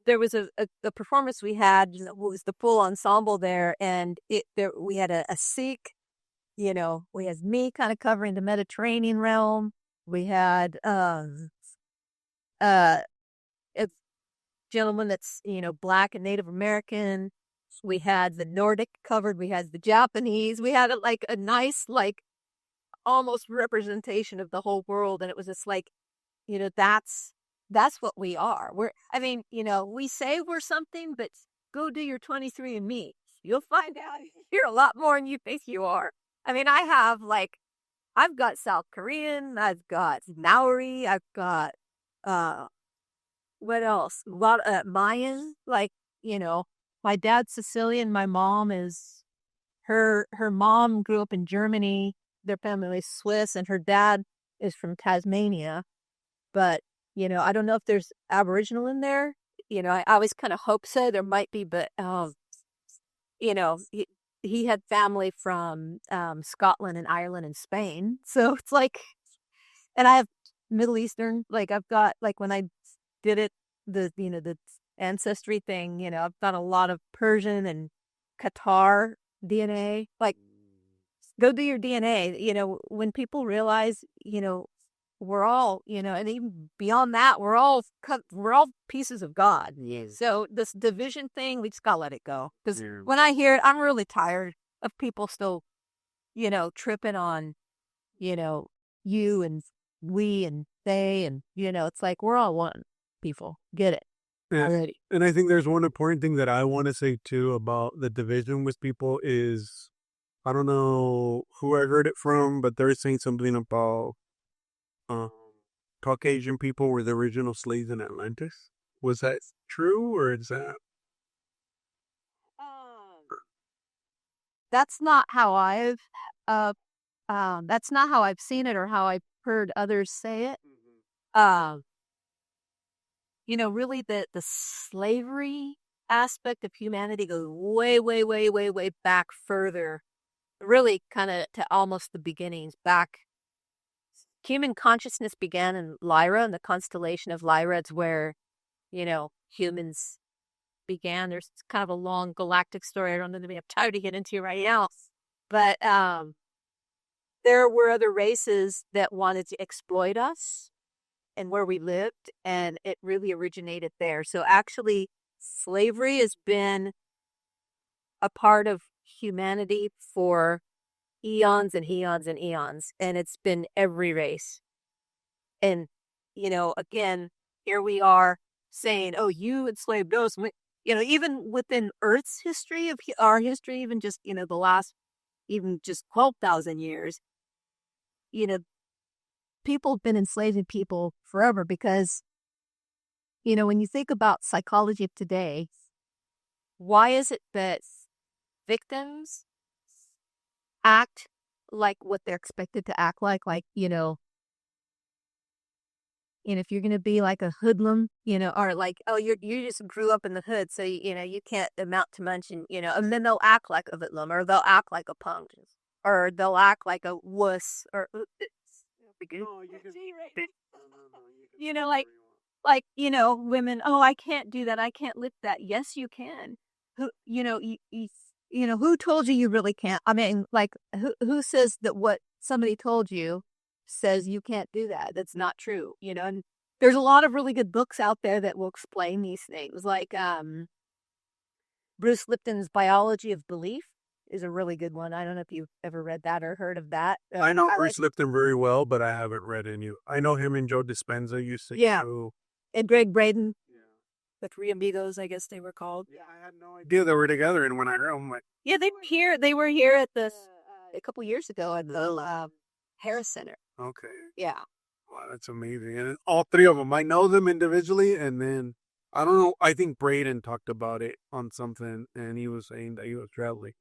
there was a performance we had, it was the full ensemble there, and we had a Sikh, we had me kind of covering the Mediterranean realm. We had a gentleman that's Black and Native American. We had the Nordic covered. We had the Japanese. We had a nice almost representation of the whole world, and it was just that's what we are. We say we're something, but go do your 23andMe. You'll find out you're a lot more than you think you are. I've got South Korean, I've got Maori, I've got what else? A lot Mayan. My dad's Sicilian. My mom is her mom grew up in Germany. Their family is Swiss, and her dad is from Tasmania. But I don't know if there's Aboriginal in there. I always kind of hope so. There might be, but he had family from Scotland and Ireland and Spain. So it's and I have Middle Eastern. I've got when I did it, the ancestry thing, I've got a lot of Persian and Qatar DNA. Go do your DNA. When people realize, we're all, and even beyond that, we're all pieces of God. Yes. So this division thing, we just gotta let it go. Because when I hear it, I'm really tired of people still, tripping on, you and we and they, and it's we're all one. People get it already. And I think there's one important thing that I want to say too about the division with people is, I don't know who I heard it from, but they're saying something about Caucasian people were the original slaves in Atlantis. Was that true, or is that? That's not how that's not how I've seen it or how I've heard others say it. Really the slavery aspect of humanity goes way, way, way, way, way back further. Really kind of to almost the beginnings back. Human consciousness began in Lyra, in the constellation of Lyra. It's where, humans began. There's kind of a long galactic story I don't know if we have time to get into right now. But there were other races that wanted to exploit us and where we lived, and it really originated there. So actually, slavery has been a part of humanity for eons and eons and eons, and it's been every race. And, again, here we are saying, oh, you enslaved us. Even within Earth's history, of our history, even just, the last, even just 12,000 years, people have been enslaving people forever because, when you think about psychology of today, why is it that victims act like what they're expected to act like, and if you're going to be like a hoodlum, or oh, you just grew up in the hood, so, you can't amount to much, and then they'll act like a hoodlum, or they'll act like a punk, or they'll act like a wuss, or, women, oh, I can't do that, I can't lift that. Yes, you can. Who, who told you really can't? Who says that what somebody told you says you can't do that? That's not true, and there's a lot of really good books out there that will explain these things. Bruce Lipton's Biology of Belief is a really good one. I don't know if you've ever read that or heard of that. I know Bruce Lipton very well, but I haven't read any. I know him and Joe Dispenza used to. Yeah. And Greg Braden. the three amigos, I guess they were called. Yeah, I had no idea they were together, and when I heard them, I'm like, Yeah, they were here. They were here at the a couple years ago at the Harris Center. okay, Yeah. wow, that's amazing. And all three of them, I know them individually, and then I don't know. I think Braden talked about it on something, and he was saying that he was traveling.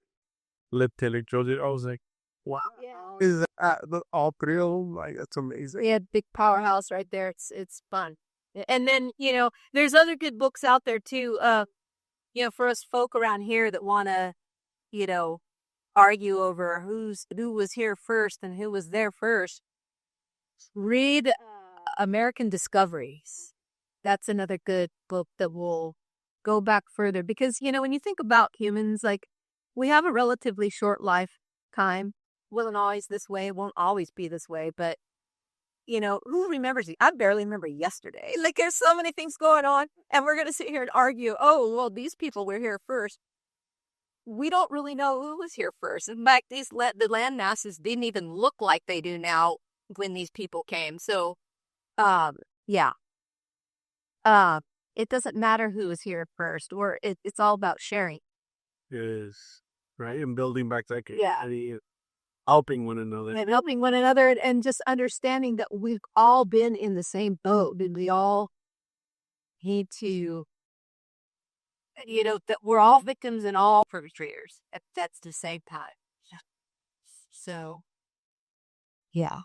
Lip Taylor Joseph. I was like, wow, Yeah. is that all three of them? Like, that's amazing. We had big powerhouse right there. It's fun. And then, there's other good books out there too. For us folk around here that want to, argue over who was here first and who was there first. Read American Discoveries. That's another good book that will go back further because, when you think about humans, like we have a relatively short lifetime. Wasn't always this way, won't always be this way, but who remembers? I barely remember yesterday. Like there's so many things going on and we're going to sit here and argue, oh, well, these people were here first. We don't really know who was here first. In fact, the land masses didn't even look like they do now when these people came. So, yeah. It doesn't matter who was here first or it's all about sharing. It is, right? And building back that Yeah. community. Helping one another. And helping one another and just understanding that we've all been in the same boat and we all need to, that we're all victims and all perpetrators at the same time. So, yeah.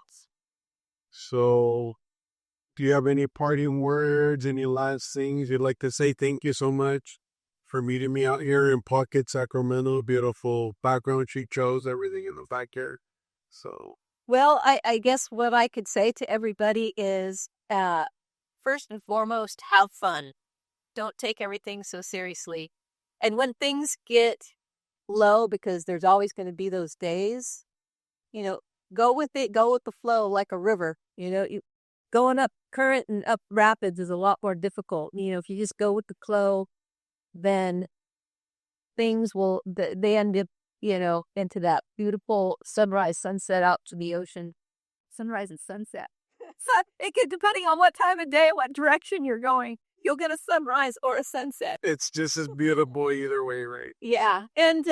So, do you have any parting words, any last things you'd like to say? Thank you so much for meeting me out here in Pocket, Sacramento. Beautiful background she chose, everything in the backyard. So, well, I guess what I could say to everybody is, first and foremost, have fun. Don't take everything so seriously. And when things get low, because there's always going to be those days, go with it, go with the flow like a river. Going up current and up rapids is a lot more difficult. If you just go with the flow, then things they end up, into that beautiful sunrise, sunset out to the ocean. Sunrise and sunset. So depending on what time of day, what direction you're going, you'll get a sunrise or a sunset. it's just as beautiful either way, right? Yeah. And,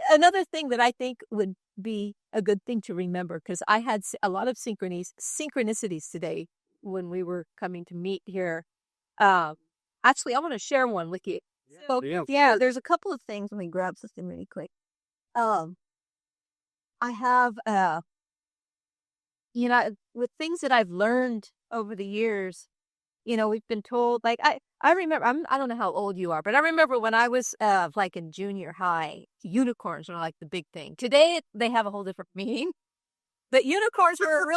another thing that I think would be a good thing to remember, because I had a lot of synchronicities today when we were coming to meet here. Actually, I want to share one with you. So, yeah, there's a couple of things. Let me grab something really quick. I have, with things that I've learned over the years, we've been told, like, I remember, I don't know how old you are, but I remember when I was, like in junior high, unicorns were like the big thing. Today, they have a whole different meaning. But unicorns were a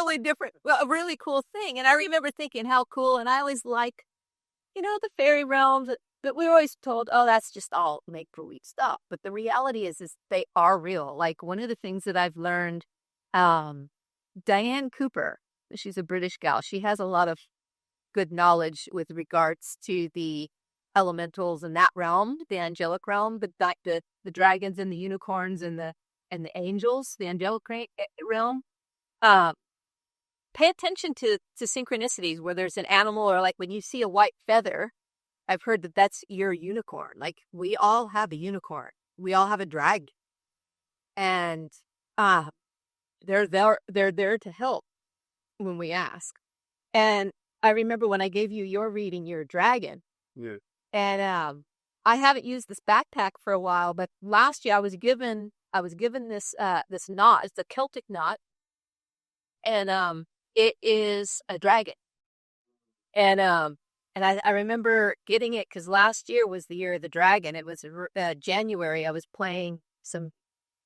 really cool thing. And I remember thinking how cool, and I always like, the fairy realms, but we were always told, oh, that's just all make-believe stuff. But the reality is they are real. Like one of the things that I've learned, Diane Cooper, she's a British gal. She has a lot of good knowledge with regards to the elementals in that realm, the angelic realm, the dragons and the unicorns and the angels, the angelic realm. Pay attention to synchronicities where there's an animal, or like when you see a white feather, I've heard that that's your unicorn. Like we all have a unicorn. We all have a dragon. And they're there to help when we ask. And I remember when I gave you your reading, your dragon. Yeah. And I haven't used this backpack for a while, but last year I was given this this knot. It's a Celtic knot. And it is a dragon. And I remember getting it because last year was the year of the dragon. It was January. I was playing some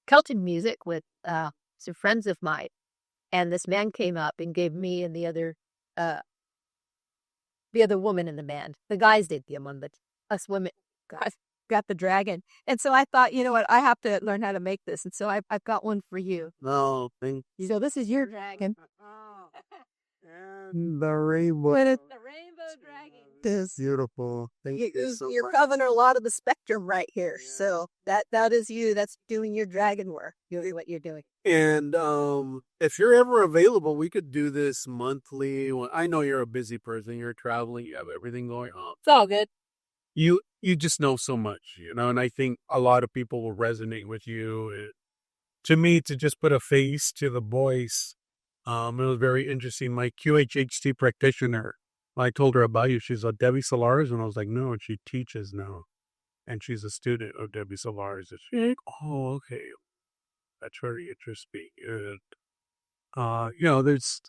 Celtic music with some friends of mine, and this man came up and gave me and the other woman in the band. The guys did the one, but us women got the dragon. And so I thought, you know what, I have to learn how to make this. And so I've got one for you. No, thank you. So this is your dragon. And the rainbow. The rainbow dragon. this. Beautiful. Thank you so You're much. covering a lot of the spectrum right here. Yeah. So that is you. That's doing your dragon work. Doing what you're doing. And if you're ever available, we could do this monthly. Well, I know you're a busy person. You're traveling. You have everything going on. It's all good. You just know so much, and I think a lot of people will resonate with you. To me, to just put a face to the voice, it was very interesting. My QHHT practitioner, I told her about you. She's a Debbie Solares, and I was like, no, and she teaches now, and she's a student of Debbie Solares. And she's like, oh, okay, that's very interesting. And there's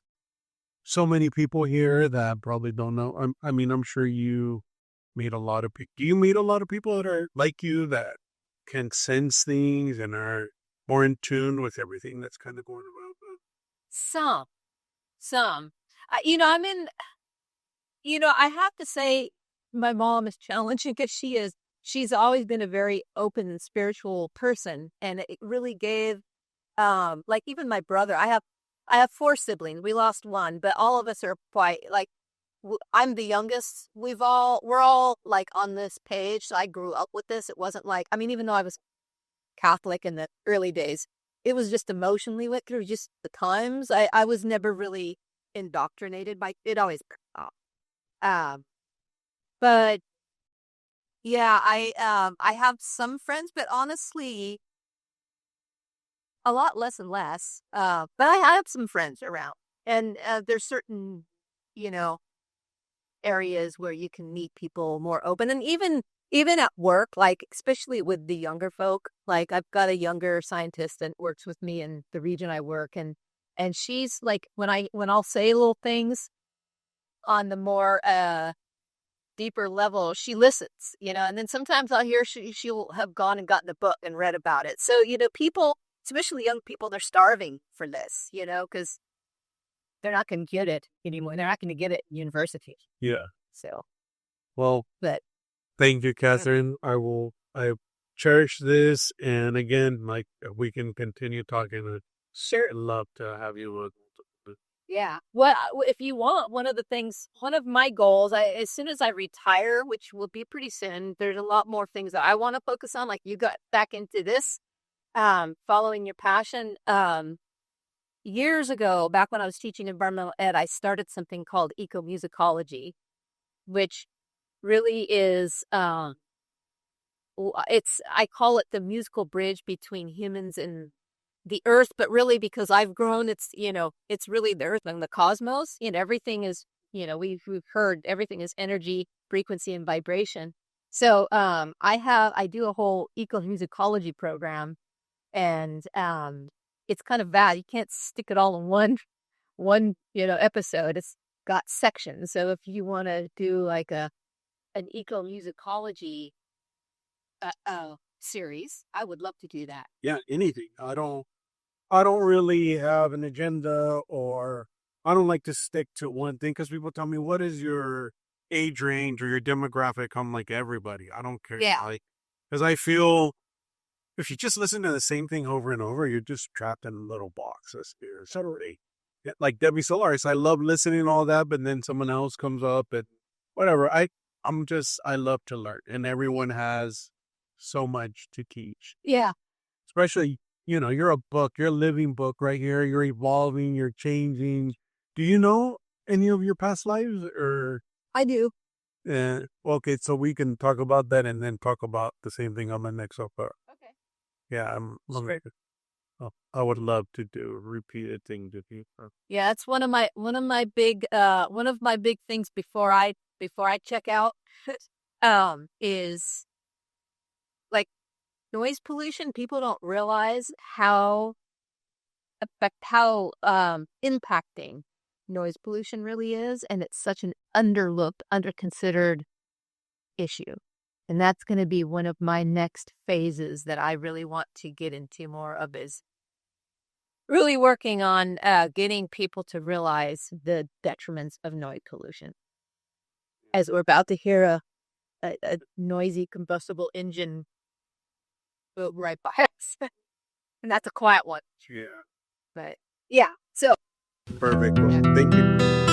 so many people here that probably don't know. I'm sure you meet a lot of people. Do you meet a lot of people that are like you that can sense things and are more in tune with everything that's kind of going around? Some. I'm in. I have to say, my mom is challenging because she's always been a very open and spiritual person, and it really gave, like even my brother. I have 4 siblings. We lost one, but all of us are quite like. I'm the youngest. We're all like on this page. So I grew up with this. It wasn't like, even though I was Catholic in the early days, it was just emotionally went through just the times. I was never really indoctrinated by it. Always. But yeah, I have some friends, but honestly, a lot less and less. But I have some friends around, and there's certain, areas where you can meet people more open, and even at work, like especially with the younger folk. Like I've got a younger scientist that works with me in the region I work, and she's like when I'll say little things on the more deeper level, she listens, and then sometimes I'll hear she'll have gone and gotten a book and read about it. So people, especially young people, they're starving for this, because they're not going to get it anymore. They're not going to get it in university. Yeah. So, well, but thank you, Catherine. I cherish this, and again, like we can continue talking. Sure. I'd love to have you. Yeah. Well, if you want, one of my goals, as soon as I retire, which will be pretty soon, there's a lot more things that I want to focus on. Like you got back into this, following your passion. Years ago, back when I was teaching environmental ed, I started something called ecomusicology, which really is, I call it the musical bridge between humans and the earth, but really because I've grown, it's really the earth and the cosmos. Everything is, we've heard everything is energy, frequency, and vibration. So, I do a whole ecomusicology program, and, it's kind of vast. You can't stick it all in one episode. It's got sections. So if you want to do like an ecomusicology series, I would love to do that. Yeah, anything. I don't really have an agenda, or I don't like to stick to one thing, because people tell me, what is your age range or your demographic? I'm like, everybody. I don't care. Yeah. Because I feel if you just listen to the same thing over and over, you're just trapped in a little box. Like Debbie Solares, I love listening to all that, but then someone else comes up and whatever. I love to learn, and everyone has so much to teach. Yeah. Especially, you're a book, you're a living book right here. You're evolving, you're changing. Do you know any of your past lives? Or I do. Okay, so we can talk about that and then talk about the same thing on the next episode. Okay. Yeah, I would love to do repeated things with you. Yeah, it's one of my big things before I check out is like noise pollution. People don't realize how impacting noise pollution really is, and it's such an underlooked, underconsidered issue. And that's going to be one of my next phases that I really want to get into more of, is really working on getting people to realize the detriments of noise pollution. As we're about to hear a noisy combustible engine go right by us. And that's a quiet one. Yeah. But yeah, so. Perfect. Well, thank you.